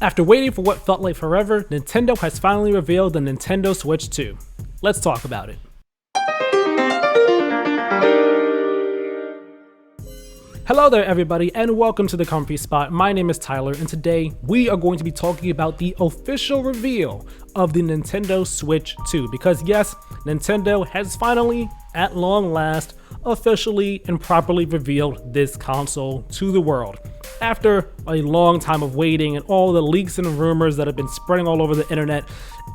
After waiting for what felt like forever, Nintendo has finally revealed the Nintendo Switch 2. Let's talk about it. Hello there everybody and welcome to The Comfy Spot. My name is Tyler and today we are going to be talking about the official reveal of the Nintendo Switch 2 because yes, Nintendo has finally, at long last, officially and properly revealed this console to the world. After a long time of waiting and all the leaks and rumors that have been spreading all over the internet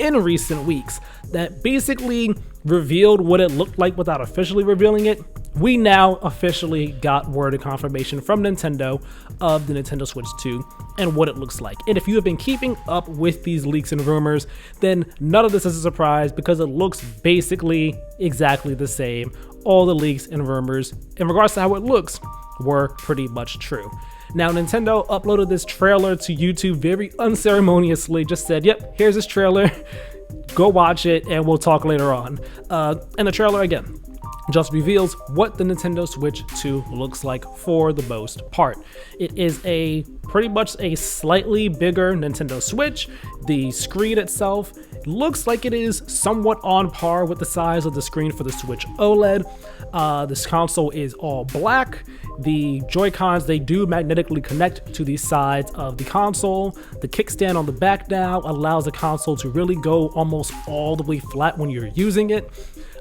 in recent weeks that basically revealed what it looked like without officially revealing it, we now officially got word and confirmation from Nintendo of the Nintendo Switch 2 and what it looks like. And if you have been keeping up with these leaks and rumors, then none of this is a surprise because it looks basically exactly the same. All the leaks and rumors in regards to how it looks were pretty much true. Now, Nintendo uploaded this trailer to YouTube very unceremoniously, just said, yep, here's this trailer, go watch it, and we'll talk later on. And the trailer, again, just reveals what the Nintendo Switch 2 looks like for the most part. It is pretty much a slightly bigger Nintendo Switch. The screen itself looks like it is somewhat on par with the size of the screen for the Switch OLED. This console is all black. The Joy-Cons, they do magnetically connect to the sides of the console. The kickstand on the back now allows the console to really go almost all the way flat when you're using it.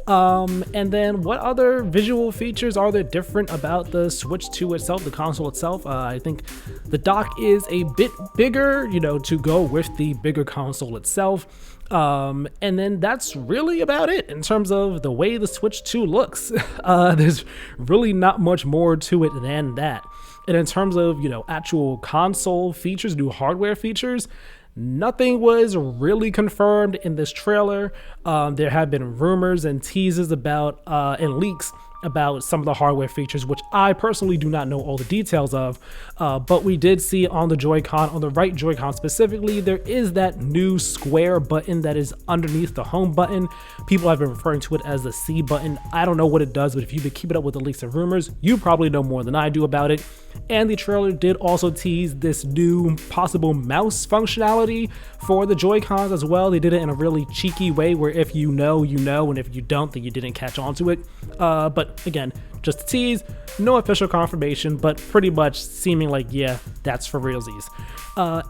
And then what other visual features are there different about the Switch 2 itself, the console itself? I think the dock is a bit bigger, to go with the bigger console itself. And then that's really about it in terms of the way the Switch 2 looks. There's really not much more to it than that. And in terms of, actual console features, new hardware features, nothing was really confirmed in this trailer. There have been rumors and teases about and leaks about some of the hardware features, which I personally do not know all the details of, but we did see on the Joy-Con, on the right Joy-Con specifically, there is that new square button that is underneath the home button. People have been referring to it as the C button. I don't know what it does, but if you've been keeping up with the leaks and rumors, you probably know more than I do about it. And the trailer did also tease this new possible mouse functionality for the Joy-Cons as well. They did it in a really cheeky way where if you know, and if you don't, then you didn't catch on to it. But again, just a tease, no official confirmation, but pretty much seeming like, yeah, that's for realsies.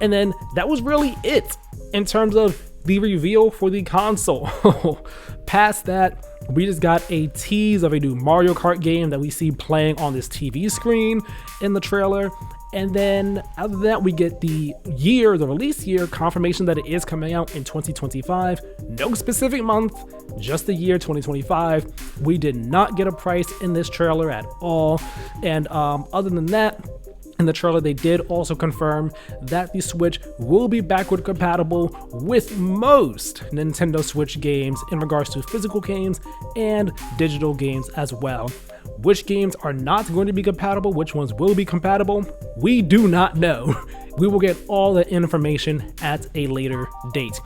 And then that was really it in terms of the reveal for the console. Past that, we just got a tease of a new Mario Kart game that we see playing on this TV screen in the trailer. And then after that, we get the release year confirmation that it is coming out in 2025. No specific month, just the year 2025. We did not get a price in this trailer at all. And other than that, in the trailer, they did also confirm that the Switch will be backward compatible with most Nintendo Switch games in regards to physical games and digital games as well. Which games are not going to be compatible, which ones will be compatible, we do not know. We will get all the information at a later date.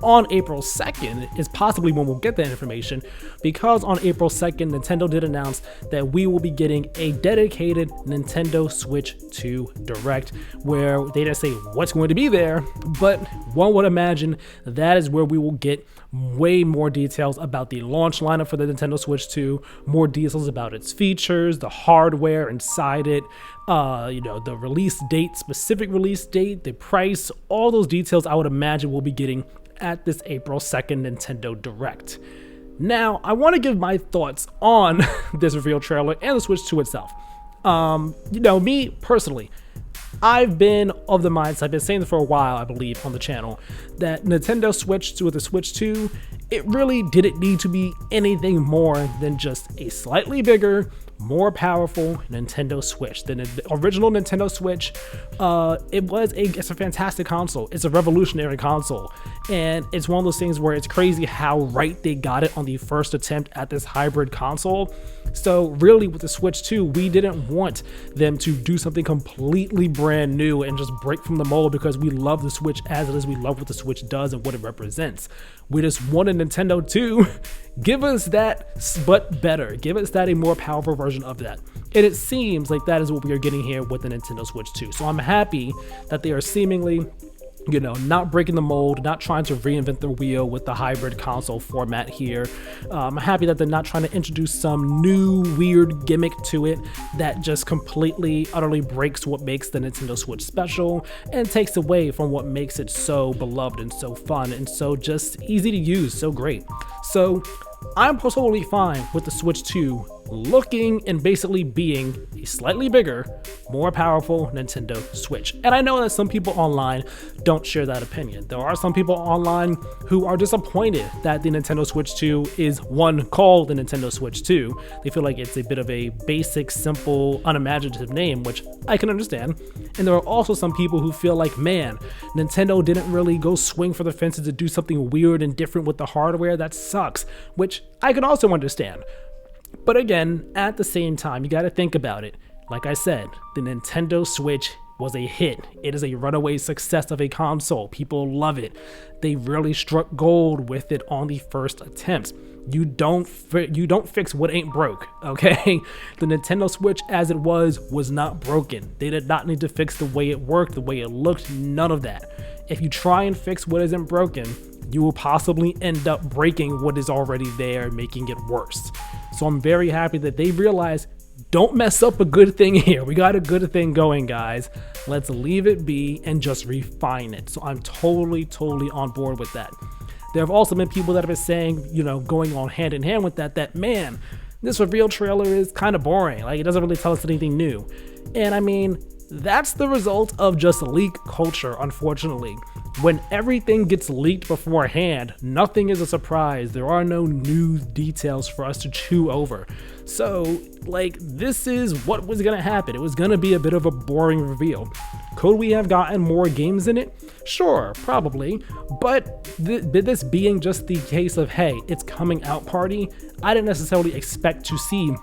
On April 2nd is possibly when we'll get that information, because on April 2nd, Nintendo did announce that we will be getting a dedicated Nintendo Switch 2 Direct, where they didn't say what's going to be there, but one would imagine that is where we will get way more details about the launch lineup for the Nintendo Switch 2, more details about its features, the hardware inside it, the release date, specific release date, the price, all those details I would imagine we'll be getting at this April 2nd Nintendo Direct. Now, I want to give my thoughts on this reveal trailer and the Switch 2 itself. Me personally, I've been of the mindset, I've been saying this for a while, I believe, on the channel, that Nintendo Switch 2 with the Switch 2, it really didn't need to be anything more than just a slightly bigger, more powerful Nintendo Switch than the original Nintendo Switch. It's a fantastic console. It's a revolutionary console. And it's one of those things where it's crazy how right they got it on the first attempt at this hybrid console. So really with the Switch 2, we didn't want them to do something completely brand new and just break from the mold because we love the Switch as it is. We love what the Switch does and what it represents. We just wanted Nintendo to give us that, but better. Give us that, a more powerful version of that. And it seems like that is what we are getting here with the Nintendo Switch 2. So I'm happy that they are seemingly You know, not breaking the mold, not trying to reinvent the wheel with the hybrid console format here. I'm happy that they're not trying to introduce some new weird gimmick to it that just completely, utterly breaks what makes the Nintendo Switch special and takes away from what makes it so beloved and so fun and so just easy to use, so great. So I'm totally fine with the Switch 2 looking and basically being a slightly bigger, more powerful Nintendo Switch. And I know that some people online don't share that opinion. There are some people online who are disappointed that the Nintendo Switch 2 is one called the Nintendo Switch 2. They feel like it's a bit of a basic, simple, unimaginative name, which I can understand. And there are also some people who feel like, man, Nintendo didn't really go swing for the fences to do something weird and different with the hardware. That sucks, which I can also understand. But again, at the same time, you got to think about it. Like I said, the Nintendo Switch was a hit. It is a runaway success of a console. People love it. They really struck gold with it on the first attempt. You don't fix what ain't broke, okay? The Nintendo Switch as it was not broken. They did not need to fix the way it worked, the way it looked, none of that. If you try and fix what isn't broken, you will possibly end up breaking what is already there, making it worse. So I'm very happy that they realized, don't mess up a good thing here. We got a good thing going, guys. Let's leave it be and just refine it. So I'm totally on board with that. There have also been people that have been saying, you know, going on hand in hand with that, man, this reveal trailer is kind of boring. Like, it doesn't really tell us anything new. And I mean, that's the result of just leak culture, unfortunately. When everything gets leaked beforehand, nothing is a surprise. There are no new details for us to chew over. So, like, this is what was gonna happen. It was gonna be a bit of a boring reveal. Could we have gotten more games in it? Sure, probably. But this being just the case of, hey, it's coming out party, I didn't necessarily expect to see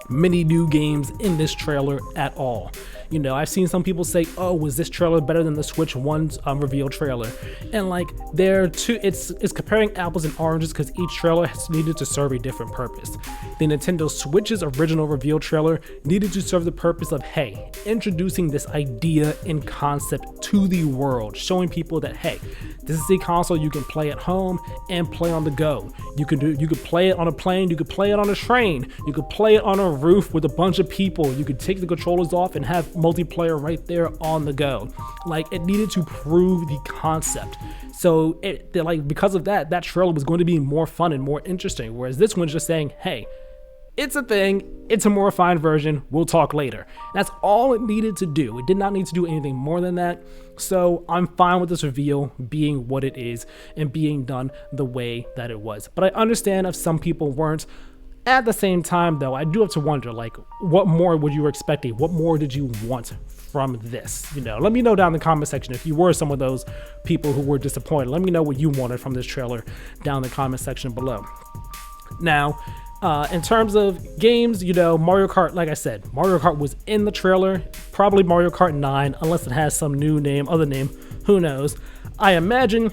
many new games in this trailer at all. You know, I've seen some people say, oh, was this trailer better than the Switch 1's reveal trailer? And like, it's comparing apples and oranges because each trailer has needed to serve a different purpose. The Nintendo Switch's original reveal trailer needed to serve the purpose of, hey, introducing this idea and concept to the world, showing people that, hey, this is a console you can play at home and play on the go. You could play it on a plane, you could play it on a train, you could play it on a roof with a bunch of people, you could take the controllers off and have multiplayer right there on the go. Like, it needed to prove the concept. So because of that trailer was going to be more fun and more interesting, whereas this one's just saying, hey, it's a thing, it's a more refined version, we'll talk later. That's all it needed to do. It did not need to do anything more than that. So I'm fine with this reveal being what it is and being done the way that it was. But I understand if some people weren't. At the same time, though, I do have to wonder, like, what more would you expecting? What more did you want from this? You know, let me know down in the comment section if you were some of those people who were disappointed. Let me know what you wanted from this trailer down in the comment section below. Now, in terms of games, you know, Mario Kart, like I said, Mario Kart was in the trailer, probably Mario Kart 9, unless it has some new name, other name, who knows. I imagine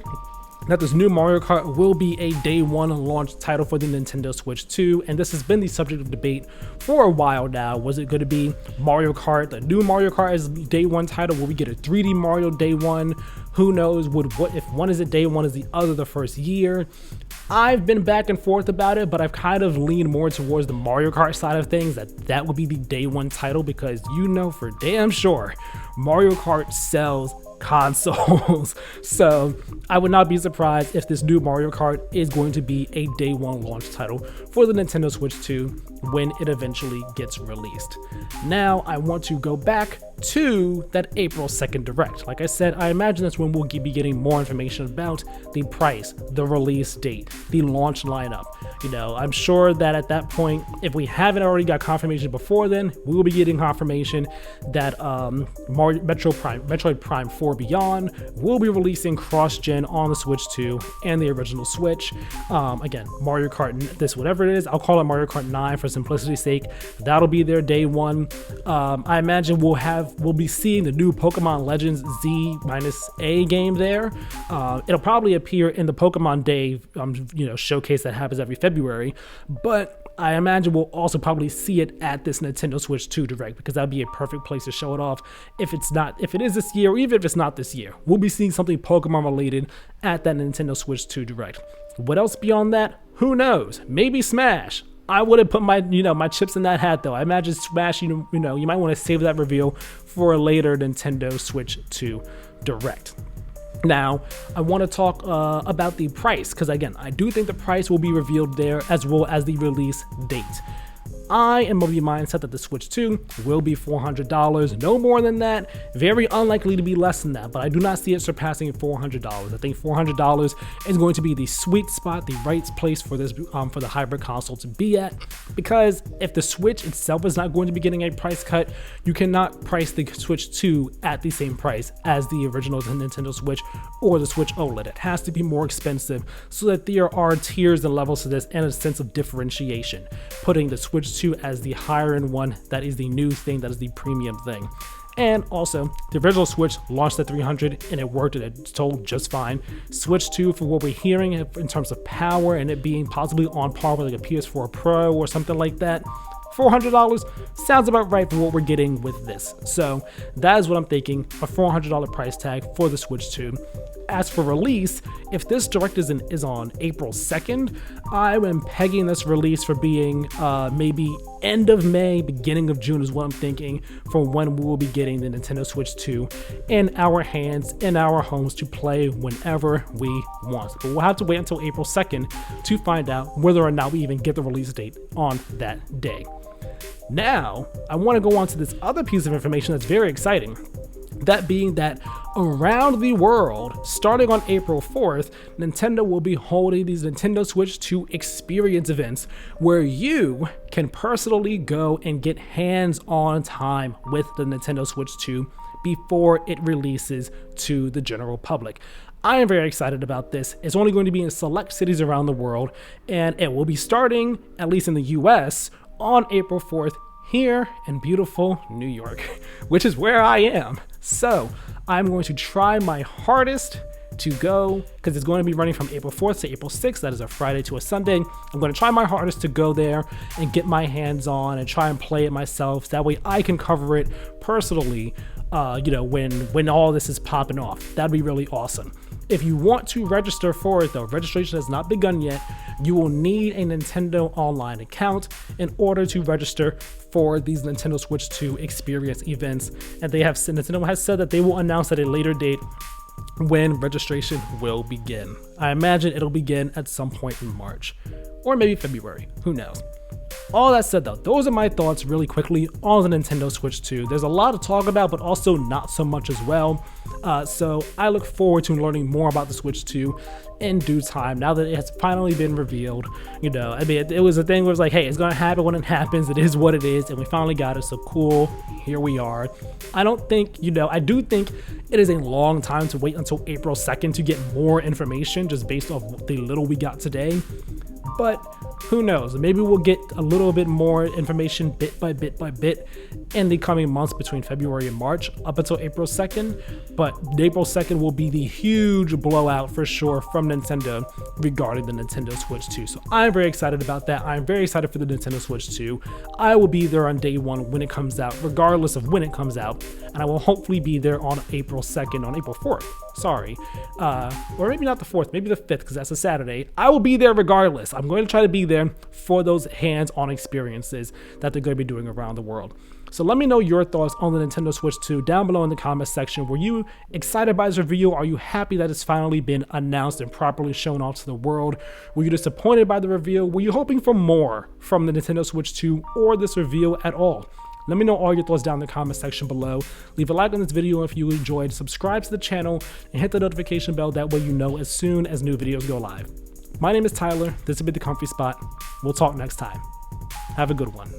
that this new Mario Kart will be a day one launch title for the Nintendo Switch 2, and this has been the subject of debate for a while now. Was it going to be Mario Kart, the new Mario Kart as day one title? Will we get a 3D Mario day one? Who knows? If one is a day one, is the other the first year? I've been back and forth about it, but I've kind of leaned more towards the Mario Kart side of things, that would be the day one title, because you know for damn sure Mario Kart sells consoles. So I would not be surprised if this new Mario Kart is going to be a day one launch title for the Nintendo Switch 2 when it eventually gets released. Now I want to go back to that April 2nd Direct. Like I said, I imagine that's when we'll be getting more information about the price, the release date, the launch lineup. You know, I'm sure that at that point, if we haven't already got confirmation before then, we will be getting confirmation that Metroid Prime 4 Beyond will be releasing cross-gen on the Switch 2 and the original Switch. Again, Mario Kart, this whatever it is, I'll call it Mario Kart 9 for simplicity's sake. That'll be their day one. I imagine we'll be seeing the new Pokemon Legends Z-A game there. It'll probably appear in the Pokemon Day showcase that happens every February, but I imagine we'll also probably see it at this Nintendo Switch 2 Direct, because that'd be a perfect place to show it off. If it is this year, or even if it's not this year, we'll be seeing something Pokemon related at that Nintendo Switch 2 Direct. What else beyond that? Who knows? Maybe Smash. I wouldn't put my my chips in that hat though. I imagine Smash, you might want to save that reveal for a later Nintendo Switch 2 Direct. Now, I want to talk about the price, because again, I do think the price will be revealed there, as well as the release date. I am of the mindset that the Switch 2 will be $400, no more than that. Very unlikely to be less than that, but I do not see it surpassing $400. I think $400 is going to be the sweet spot, the right place for this for the hybrid console to be at, because if the Switch itself is not going to be getting a price cut, you cannot price the Switch 2 at the same price as the original Nintendo Switch or the Switch OLED. It has to be more expensive so that there are tiers and levels to this and a sense of differentiation, putting the Switch 2 as the higher end one, that is the new thing, that is the premium thing. And also, the original Switch launched at $300 and it worked and it sold just fine. Switch 2, for what we're hearing in terms of power and it being possibly on par with like a PS4 Pro or something like that, $400 sounds about right for what we're getting with this. So that is what I'm thinking, a $400 price tag for the Switch 2. As for release, if this Direct is on April 2nd, I am pegging this release for being maybe end of May, beginning of June is what I'm thinking, for when we will be getting the Nintendo Switch 2 in our hands, in our homes, to play whenever we want. But we'll have to wait until April 2nd to find out whether or not we even get the release date on that day. Now, I want to go on to this other piece of information that's very exciting. That being that around the world, starting on April 4th, Nintendo will be holding these Nintendo Switch 2 experience events where you can personally go and get hands-on time with the Nintendo Switch 2 before it releases to the general public. I am very excited about this. It's only going to be in select cities around the world, and it will be starting, at least in the US, on April 4th here in beautiful New York, which is where I am. So I'm going to try my hardest to go, because it's going to be running from April 4th to April 6th. That is a Friday to a Sunday. I'm going to try my hardest to go there and get my hands on and try and play it myself. That way I can cover it personally, when all this is popping off. That'd be really awesome. If you want to register for it though, registration has not begun yet. You will need a Nintendo Online account in order to register for these Nintendo Switch 2 experience events. And Nintendo has said that they will announce at a later date when registration will begin. I imagine it'll begin at some point in March or maybe February, who knows. All that said though, those are my thoughts really quickly on the Nintendo Switch 2. There's a lot to talk about, but also not so much as well. So I look forward to learning more about the Switch 2 in due time, now that it has finally been revealed. It was a thing where it's like, hey, it's gonna happen when it happens. It is what it is, and we finally got it, so cool, here we are. I do think it is a long time to wait until April 2nd to get more information, just based off the little we got today. But who knows, maybe we'll get a little bit more information bit by bit by bit in the coming months between February and March up until April 2nd. But April 2nd will be the huge blowout for sure from Nintendo regarding the Nintendo Switch 2. So I'm very excited about that. I'm very excited for the Nintendo Switch 2. I will be there on day one when it comes out, regardless of when it comes out. And I will hopefully be there on April 2nd, on April 4th, sorry. Or maybe not the 4th, maybe the 5th, because that's a Saturday. I will be there regardless. I'm going to try to be there for those hands-on experiences that they're going to be doing around the world. So let me know your thoughts on the Nintendo Switch 2 down below in the comments section. Were you excited by this review? Are you happy that it's finally been announced and properly shown off to the world? Were you disappointed by the reveal? Were you hoping for more from the Nintendo Switch 2 or this reveal at all? Let me know all your thoughts down in the comment section below. Leave a like on this video if you enjoyed, subscribe to the channel, and hit the notification bell. That way you know as soon as new videos go live. My name is Tyler. This has been The Comfy Spot. We'll talk next time. Have a good one.